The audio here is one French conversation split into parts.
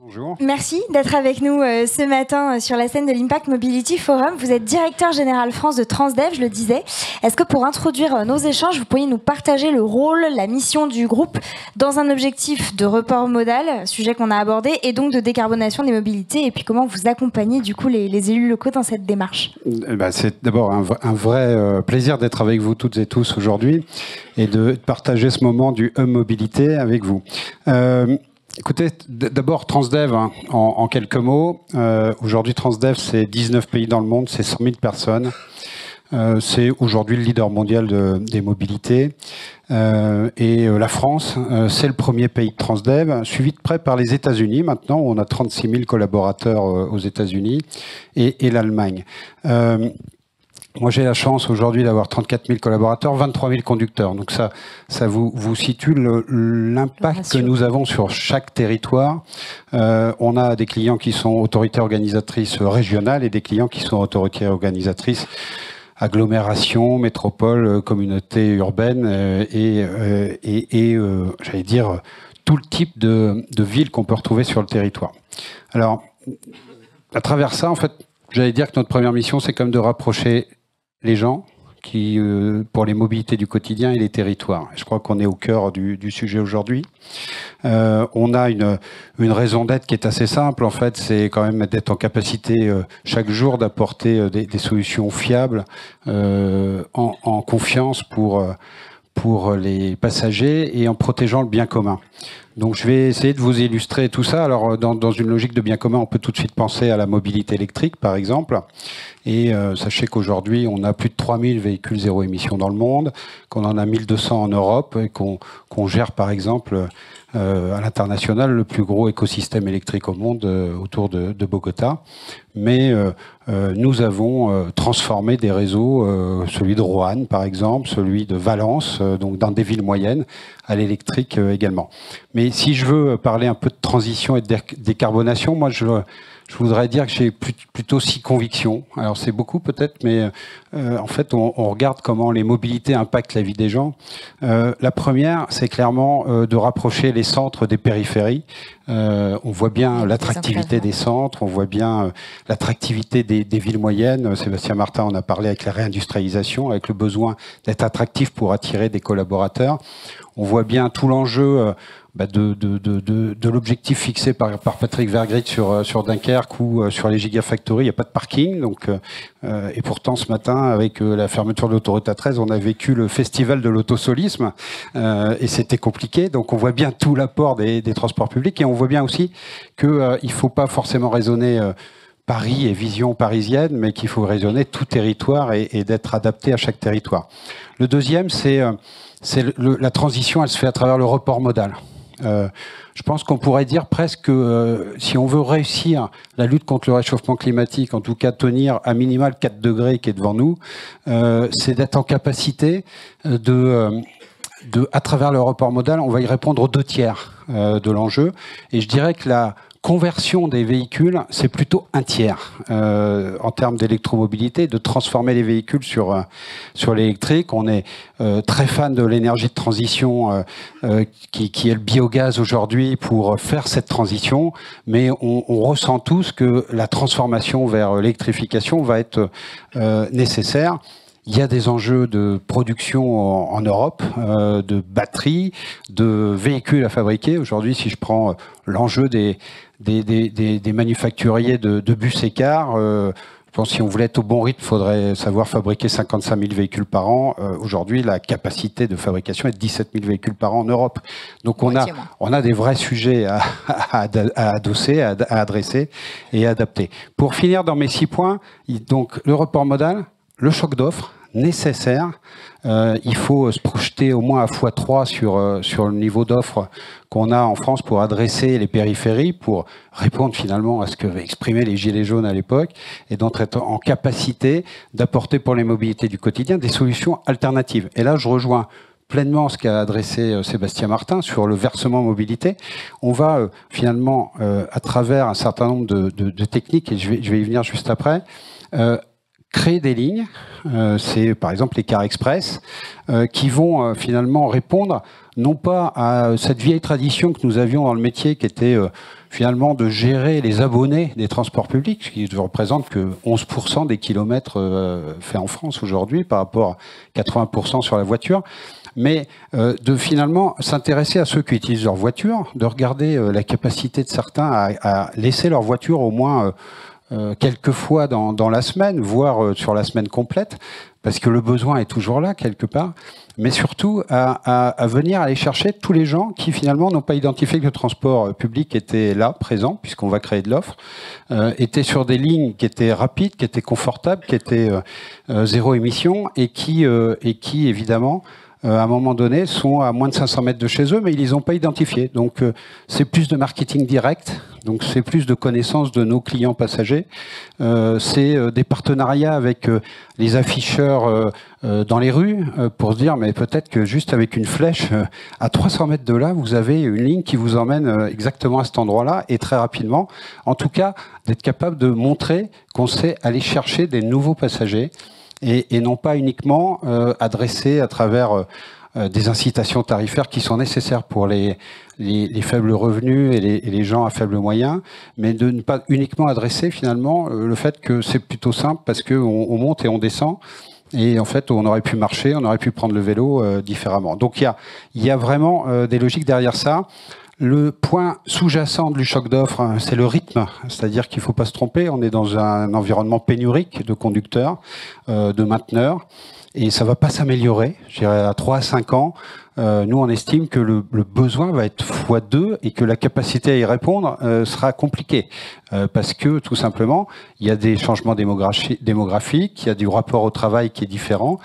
Bonjour. Merci d'être avec nous ce matin sur la scène de l'Impact Mobility Forum. Vous êtes directeur général France de Transdev, je le disais. Est-ce que pour introduire nos échanges, vous pourriez nous partager le rôle, la mission du groupe dans un objectif de report modal, sujet qu'on a abordé, et donc de décarbonation des mobilités, et puis comment vous accompagnez du coup les élus locaux dans cette démarche? C'est d'abord un vrai plaisir d'être avec vous toutes et tous aujourd'hui et de partager ce moment du Hub Mobilité avec vous. Écoutez, d'abord Transdev, en quelques mots. Aujourd'hui, Transdev, c'est 19 pays dans le monde, c'est 100 000 personnes. C'est aujourd'hui le leader mondial des mobilités. Et la France, c'est le premier pays de Transdev, suivi de près par les États-Unis. Maintenant, on a 36 000 collaborateurs aux États-Unis et l'Allemagne. Moi, j'ai la chance aujourd'hui d'avoir 34 000 collaborateurs, 23 000 conducteurs. Donc ça vous situe l'impact que nous avons sur chaque territoire. On a des clients qui sont autorités organisatrices régionales et des clients qui sont autorités organisatrices agglomération, métropole, communauté urbaine et j'allais dire tout le type de villes qu'on peut retrouver sur le territoire. Alors, à travers ça, en fait, j'allais dire que notre première mission, c'est comme de rapprocher les gens qui, pour les mobilités du quotidien et les territoires. Je crois qu'on est au cœur du sujet aujourd'hui. On a une raison d'être qui est assez simple, en fait, c'est quand même d'être en capacité chaque jour d'apporter des solutions fiables, en confiance pour les passagers et en protégeant le bien commun. Donc je vais essayer de vous illustrer tout ça. Alors dans une logique de bien commun, on peut tout de suite penser à la mobilité électrique, par exemple. Et sachez qu'aujourd'hui, on a plus de 3000 véhicules zéro émission dans le monde, qu'on en a 1200 en Europe et qu'on gère, par exemple, à l'international, le plus gros écosystème électrique au monde autour de Bogota. Mais nous avons transformé des réseaux, celui de Roanne, par exemple, celui de Valence, donc dans des villes moyennes, à l'électrique également. Mais si je veux parler un peu de transition et de décarbonation, moi je voudrais dire que j'ai plutôt 6 convictions. Alors c'est beaucoup peut-être, mais en fait on regarde comment les mobilités impactent la vie des gens. La première, c'est clairement de rapprocher les centres des périphéries. On voit bien l'attractivité des centres, on voit bien l'attractivité des villes moyennes. Sébastien Martin en a parlé avec la réindustrialisation, avec le besoin d'être attractif pour attirer des collaborateurs. On voit bien tout l'enjeu de l'objectif fixé par Patrick Vergrit sur Dunkerque ou sur les Gigafactories. Il n'y a pas de parking. Donc, et pourtant, ce matin, avec la fermeture de l'autoroute A13, on a vécu le festival de l'autosolisme et c'était compliqué. Donc, on voit bien tout l'apport des transports publics et on voit bien aussi qu'il ne faut pas forcément raisonner Paris et vision parisienne, mais qu'il faut raisonner tout territoire et d'être adapté à chaque territoire. Le deuxième, c'est la transition, elle se fait à travers le report modal. Je pense qu'on pourrait dire presque que si on veut réussir la lutte contre le réchauffement climatique, en tout cas tenir à minimal 4 degrés qui est devant nous, c'est d'être en capacité à travers le report modal, on va y répondre aux 2 tiers de l'enjeu. Et je dirais que la conversion des véhicules, c'est plutôt 1 tiers en termes d'électromobilité, de transformer les véhicules sur l'électrique. On est très fan de l'énergie de transition qui est le biogaz aujourd'hui pour faire cette transition, mais on ressent tous que la transformation vers l'électrification va être nécessaire. Il y a des enjeux de production en Europe, de batteries, de véhicules à fabriquer. Aujourd'hui, si je prends l'enjeu des manufacturiers de bus et cars, je pense que si on voulait être au bon rythme, il faudrait savoir fabriquer 55 000 véhicules par an. Aujourd'hui, la capacité de fabrication est de 17 000 véhicules par an en Europe. Donc on a des vrais sujets à adosser, à adresser et à adapter. Pour finir dans mes 6 points, donc le report modal, le choc d'offres nécessaire. Il faut se projeter au moins à x3 sur le niveau d'offres qu'on a en France pour adresser les périphéries, pour répondre finalement à ce que exprimaient les Gilets jaunes à l'époque, et d'être en capacité d'apporter pour les mobilités du quotidien des solutions alternatives. Et là, je rejoins pleinement ce qu'a adressé Sébastien Martin sur le versement mobilité. On va finalement, à travers un certain nombre de techniques, et je vais y venir juste après, créer des lignes, c'est par exemple les cars express, qui vont finalement répondre non pas à cette vieille tradition que nous avions dans le métier, qui était finalement de gérer les abonnés des transports publics, ce qui ne représente que 11% des kilomètres faits en France aujourd'hui par rapport à 80% sur la voiture, mais de finalement s'intéresser à ceux qui utilisent leur voiture, de regarder la capacité de certains à laisser leur voiture au moins quelques fois dans la semaine, voire sur la semaine complète, parce que le besoin est toujours là quelque part, mais surtout à venir aller chercher tous les gens qui finalement n'ont pas identifié que le transport public était là, présent, puisqu'on va créer de l'offre, étaient sur des lignes qui étaient rapides, qui étaient confortables, qui étaient zéro émission, et qui évidemment, à un moment donné, sont à moins de 500 mètres de chez eux, mais ils les ont pas identifiés. Donc, c'est plus de marketing direct, donc c'est plus de connaissance de nos clients passagers. C'est des partenariats avec les afficheurs dans les rues pour se dire, mais peut-être que juste avec une flèche, à 300 mètres de là, vous avez une ligne qui vous emmène exactement à cet endroit-là, et très rapidement. En tout cas, d'être capable de montrer qu'on sait aller chercher des nouveaux passagers, et non pas uniquement adressé à travers des incitations tarifaires qui sont nécessaires pour les faibles revenus et les gens à faible moyen, mais de ne pas uniquement adresser finalement le fait que c'est plutôt simple parce qu'on monte et on descend. Et en fait, on aurait pu marcher, on aurait pu prendre le vélo différemment. Donc il y a vraiment des logiques derrière ça. Le point sous-jacent du choc d'offres, c'est le rythme, c'est-à-dire qu'il ne faut pas se tromper, on est dans un environnement pénurique de conducteurs, de mainteneurs, et ça ne va pas s'améliorer. Je dirais à 3 à 5 ans, nous on estime que le besoin va être x2 et que la capacité à y répondre sera compliquée, parce que tout simplement, il y a des changements démographiques, il y a du rapport au travail qui est différent,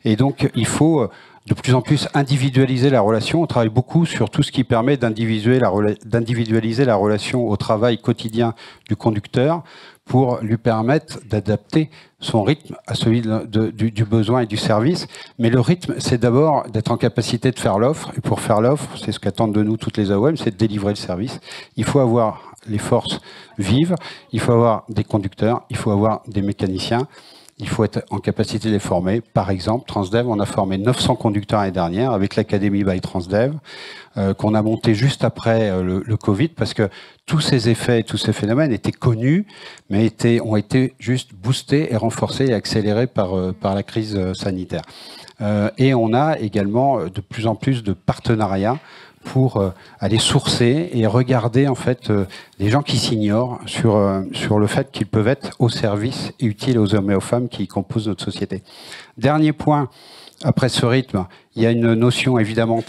et donc il faut de plus en plus individualiser la relation. On travaille beaucoup sur tout ce qui permet d'individualiser la relation au travail quotidien du conducteur pour lui permettre d'adapter son rythme à celui du besoin et du service. Mais le rythme, c'est d'abord d'être en capacité de faire l'offre. Et pour faire l'offre, c'est ce qu'attendent de nous toutes les AOM, c'est de délivrer le service. Il faut avoir les forces vives, il faut avoir des conducteurs, il faut avoir des mécaniciens. Il faut être en capacité de les former. Par exemple, Transdev, on a formé 900 conducteurs l'année dernière avec l'Académie by Transdev, qu'on a monté juste après le Covid, parce que tous ces effets et tous ces phénomènes étaient connus, mais ont été juste boostés et renforcés et accélérés par la crise sanitaire. Et on a également de plus en plus de partenariats pour aller sourcer et regarder en fait les gens qui s'ignorent sur le fait qu'ils peuvent être au service et utiles aux hommes et aux femmes qui composent notre société. Dernier point, après ce rythme, il y a une notion évidemment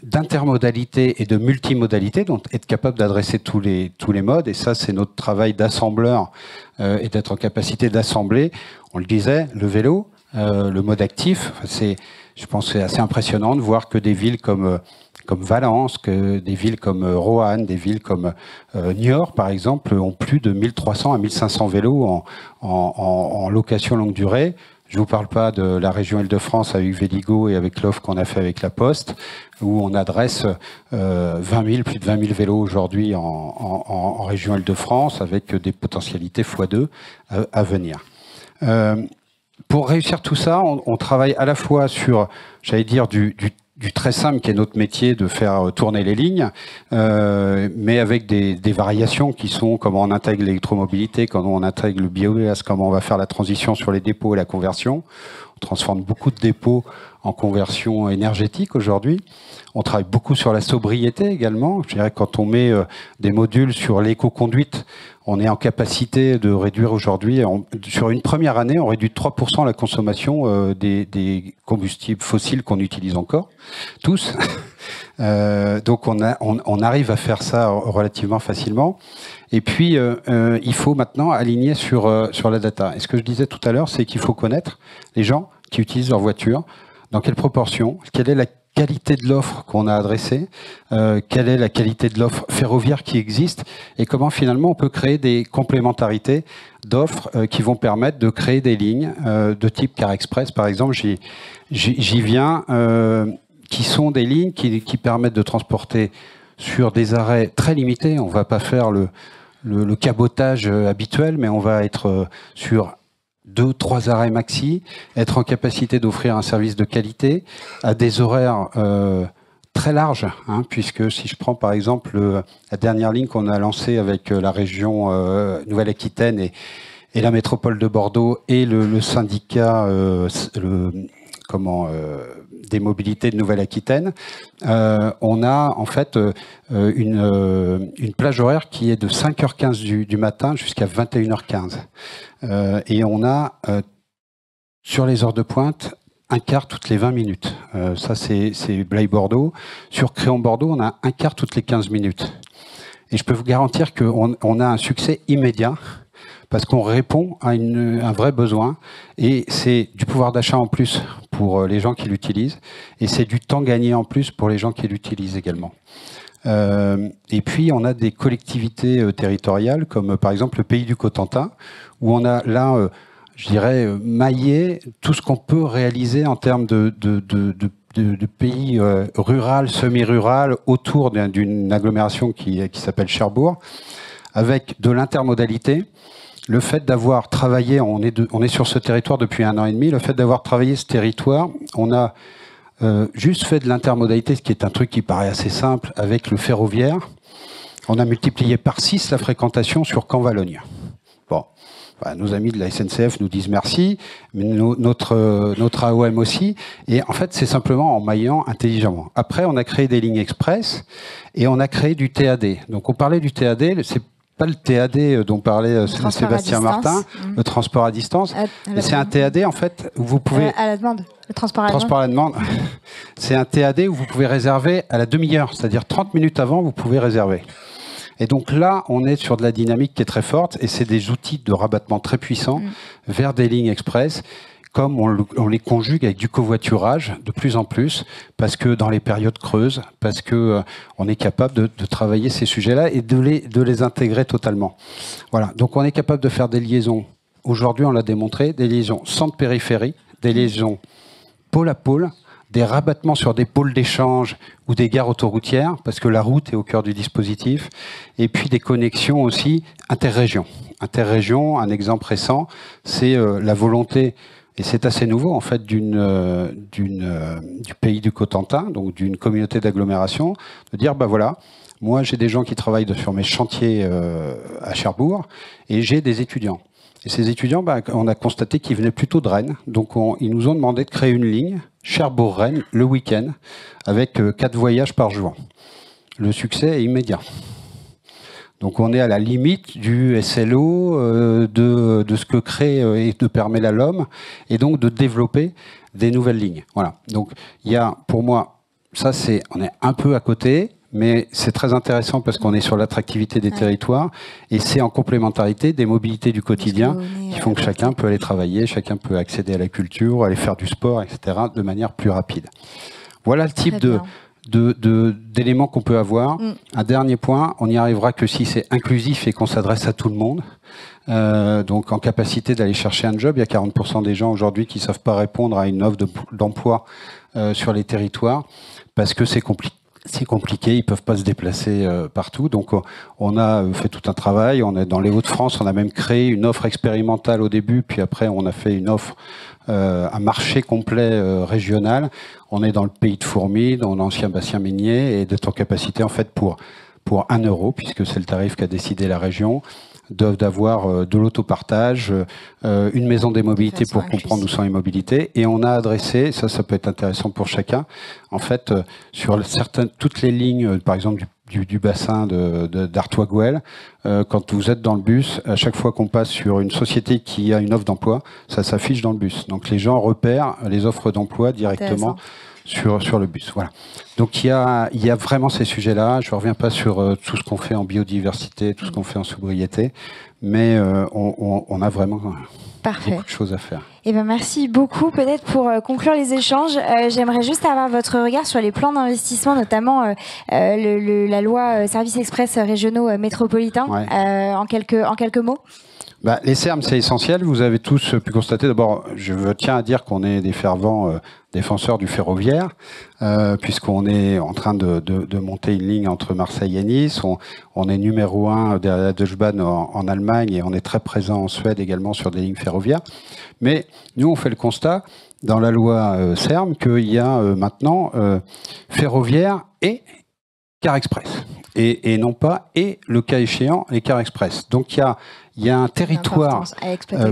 d'intermodalité et de multimodalité, donc être capable d'adresser tous les modes, et ça c'est notre travail d'assembleur et d'être en capacité d'assembler. On le disait, le vélo, le mode actif, je pense que c'est assez impressionnant de voir que des villes comme Valence, que des villes comme Roanne, des villes comme Niort, par exemple, ont plus de 1300 à 1500 vélos en location longue durée. Je ne vous parle pas de la région Île-de-France avec Véligo et avec l'offre qu'on a fait avec La Poste, où on adresse plus de 20 000 vélos aujourd'hui en région Île-de-France, avec des potentialités x2 à venir. Pour réussir tout ça, on travaille à la fois sur, j'allais dire, du très simple qui est notre métier de faire tourner les lignes, mais avec des variations qui sont comment on intègre l'électromobilité, comment on intègre le biogaz, comment on va faire la transition sur les dépôts et la conversion. On transforme beaucoup de dépôts en conversion énergétique aujourd'hui. On travaille beaucoup sur la sobriété également. Je dirais que quand on met des modules sur l'éco-conduite, on est en capacité de réduire aujourd'hui, sur une première année, on réduit de 3% la consommation des combustibles fossiles qu'on utilise encore, tous. Donc on arrive à faire ça relativement facilement. Et puis, il faut maintenant aligner sur la data. Et ce que je disais tout à l'heure, c'est qu'il faut connaître les gens qui utilisent leur voiture, dans quelle proportion, quelle est la qualité de l'offre qu'on a adressée, quelle est la qualité de l'offre ferroviaire qui existe, et comment finalement on peut créer des complémentarités d'offres qui vont permettre de créer des lignes de type Car Express, par exemple, j'y viens, qui sont des lignes qui permettent de transporter sur des arrêts très limités. On ne va pas faire le cabotage habituel, mais on va être sur 2-3 arrêts maxi, être en capacité d'offrir un service de qualité à des horaires très larges, hein, puisque si je prends par exemple la dernière ligne qu'on a lancée avec la région Nouvelle-Aquitaine et la métropole de Bordeaux et le syndicat des mobilités de Nouvelle-Aquitaine, on a en fait une plage horaire qui est de 5h15 du matin jusqu'à 21h15. Et on a, sur les heures de pointe, un quart toutes les 20 minutes. Ça, c'est Blaye-Bordeaux. Sur Créon-Bordeaux, on a un quart toutes les 15 minutes. Et je peux vous garantir qu'on a un succès immédiat parce qu'on répond à un vrai besoin. Et c'est du pouvoir d'achat en plus pour les gens qui l'utilisent. Et c'est du temps gagné en plus pour les gens qui l'utilisent également. Et puis, on a des collectivités territoriales, comme par exemple le Pays du Cotentin, où on a là, je dirais, maillé tout ce qu'on peut réaliser en termes de pays rural, semi-rural, autour d'une agglomération qui s'appelle Cherbourg, avec de l'intermodalité. Le fait d'avoir travaillé, on est sur ce territoire depuis 1 an et demi, le fait d'avoir travaillé ce territoire, on a juste fait de l'intermodalité, ce qui est un truc qui paraît assez simple, avec le ferroviaire. On a multiplié par 6 la fréquentation sur Caen-Valogne. Bon, bah, nos amis de la SNCF nous disent merci, mais notre AOM aussi. Et en fait, c'est simplement en maillant intelligemment. Après, on a créé des lignes express et on a créé du TAD. Donc, on parlait du TAD, c'est pas le TAD dont parlait Sébastien Martin, le transport à distance. C'est un TAD, en fait, où vous pouvez... à la demande, le transport à la demande. C'est un TAD où vous pouvez réserver à la demi-heure, c'est-à-dire 30 minutes avant, vous pouvez réserver. Et donc là, on est sur de la dynamique qui est très forte, et c'est des outils de rabattement très puissants vers des lignes express, comme on les conjugue avec du covoiturage de plus en plus, parce que dans les périodes creuses, parce que on est capable de travailler ces sujets-là et de les intégrer totalement. Voilà. Donc on est capable de faire des liaisons. Aujourd'hui, on l'a démontré, des liaisons centre-périphérie, des liaisons pôle à pôle, des rabattements sur des pôles d'échange ou des gares autoroutières, parce que la route est au cœur du dispositif, et puis des connexions aussi interrégions. Interrégions, un exemple récent, c'est la volonté, et c'est assez nouveau en fait, du Pays du Cotentin, donc d'une communauté d'agglomération, de dire, bah voilà, moi j'ai des gens qui travaillent sur mes chantiers à Cherbourg, et j'ai des étudiants. Et ces étudiants, bah, on a constaté qu'ils venaient plutôt de Rennes. Donc ils nous ont demandé de créer une ligne Cherbourg-Rennes le week-end avec 4 voyages par jour. Le succès est immédiat. Donc on est à la limite du SLO, de ce que crée et de permet la LOM, et donc de développer des nouvelles lignes. Voilà. Donc il y a, pour moi, on est un peu à côté, mais c'est très intéressant parce qu'on est sur l'attractivité des territoires et c'est en complémentarité des mobilités du quotidien qui font que chacun peut aller travailler, chacun peut accéder à la culture, aller faire du sport, etc. de manière plus rapide. Voilà le type d'éléments qu'on peut avoir. Un dernier point, on n'y arrivera que si c'est inclusif et qu'on s'adresse à tout le monde. Donc en capacité d'aller chercher un job, il y a 40% des gens aujourd'hui qui ne savent pas répondre à une offre d'emploi sur les territoires parce que c'est compliqué. C'est compliqué, ils ne peuvent pas se déplacer partout. Donc on a fait tout un travail, on est dans les Hauts-de-France, on a même créé une offre expérimentale au début, puis après on a fait une offre, un marché complet régional. On est dans le pays de Fourmies, dans l'ancien bassin minier, et d'être en capacité en fait pour 1 euro, puisque c'est le tarif qu'a décidé la région, d'avoir de l'autopartage, une maison des mobilités pour comprendre où sont les mobilités. Et on a adressé, ça peut être intéressant pour chacun, en fait, sur toutes les lignes, par exemple, du bassin d'Artois-Gouel, quand vous êtes dans le bus, à chaque fois qu'on passe sur une société qui a une offre d'emploi, ça s'affiche dans le bus. Donc les gens repèrent les offres d'emploi directement sur le bus. Voilà. Donc il y a vraiment ces sujets-là. Je ne reviens pas sur tout ce qu'on fait en biodiversité, tout ce qu'on fait en sobriété, mais on a vraiment beaucoup de choses à faire. Eh ben, merci beaucoup. Peut-être pour conclure les échanges, j'aimerais juste avoir votre regard sur les plans d'investissement, notamment la loi services express régionaux métropolitains, en quelques mots. Les SERM, c'est essentiel. Vous avez tous pu constater. D'abord, je tiens à dire qu'on est des fervents défenseurs du ferroviaire, puisqu'on est en train de monter une ligne entre Marseille et Nice. On est numéro 1 derrière la Deutsche Bahn en Allemagne et on est très présent en Suède également sur des lignes ferroviaires. Mais nous, on fait le constat dans la loi SERM qu'il y a maintenant ferroviaire et car express. Et non pas, et le cas échéant, les cars express. Donc il y a un territoire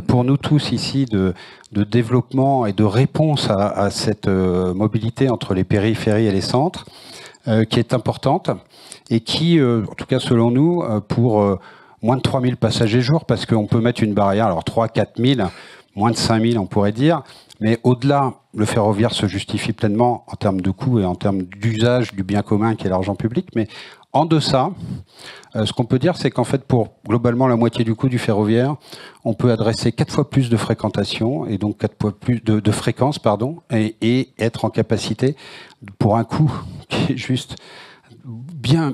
pour nous tous ici de développement et de réponse à cette mobilité entre les périphéries et les centres qui est importante et qui, en tout cas selon nous, pour moins de 3000 passagers jour, parce qu'on peut mettre une barrière, alors 3-4 000, moins de 5000 on pourrait dire, mais au-delà, le ferroviaire se justifie pleinement en termes de coût et en termes d'usage du bien commun qui est l'argent public, mais en deçà, ce qu'on peut dire, c'est qu'en fait, pour globalement la moitié du coût du ferroviaire, on peut adresser 4 fois plus de fréquentation et donc 4 fois plus de fréquences, et être en capacité, pour un coût qui est juste bien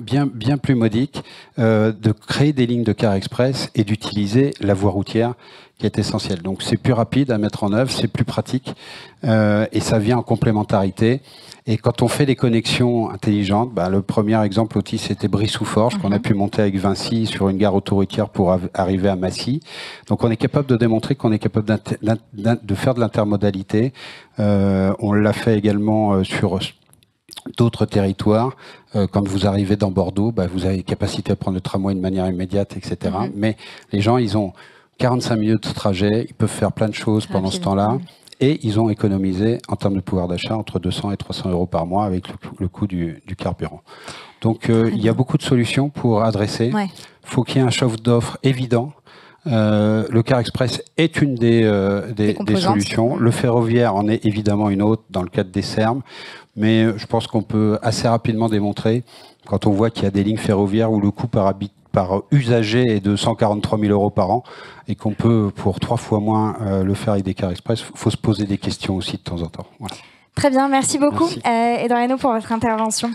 plus modique, de créer des lignes de car express et d'utiliser la voie routière qui est essentielle. Donc c'est plus rapide à mettre en œuvre, c'est plus pratique et ça vient en complémentarité. Et quand on fait des connexions intelligentes, le premier exemple, Otis, c'était Brie-sous-Forges, qu'on a pu monter avec Vinci sur une gare autoroutière pour arriver à Massy. Donc on est capable de démontrer qu'on est capable de faire de l'intermodalité. On l'a fait également sur d'autres territoires. Quand vous arrivez dans Bordeaux, vous avez capacité à prendre le tramway de manière immédiate, etc. Mais les gens, ils ont 45 minutes de trajet, ils peuvent faire plein de choses pendant ce temps-là. Et ils ont économisé, en termes de pouvoir d'achat, entre 200 et 300 euros par mois avec le coût du carburant. Donc, il y a beaucoup de solutions pour adresser. Il faut qu'il y ait un choc d'offres évident. Le car express est une des solutions. Le ferroviaire en est évidemment une autre dans le cadre des SERM. Mais je pense qu'on peut assez rapidement démontrer, quand on voit qu'il y a des lignes ferroviaires où le coût par usager est de 143 000 euros par an et qu'on peut, pour 3 fois moins, le faire avec des cars express, il faut se poser des questions aussi de temps en temps. Voilà. Très bien, merci beaucoup. Eduardo pour votre intervention.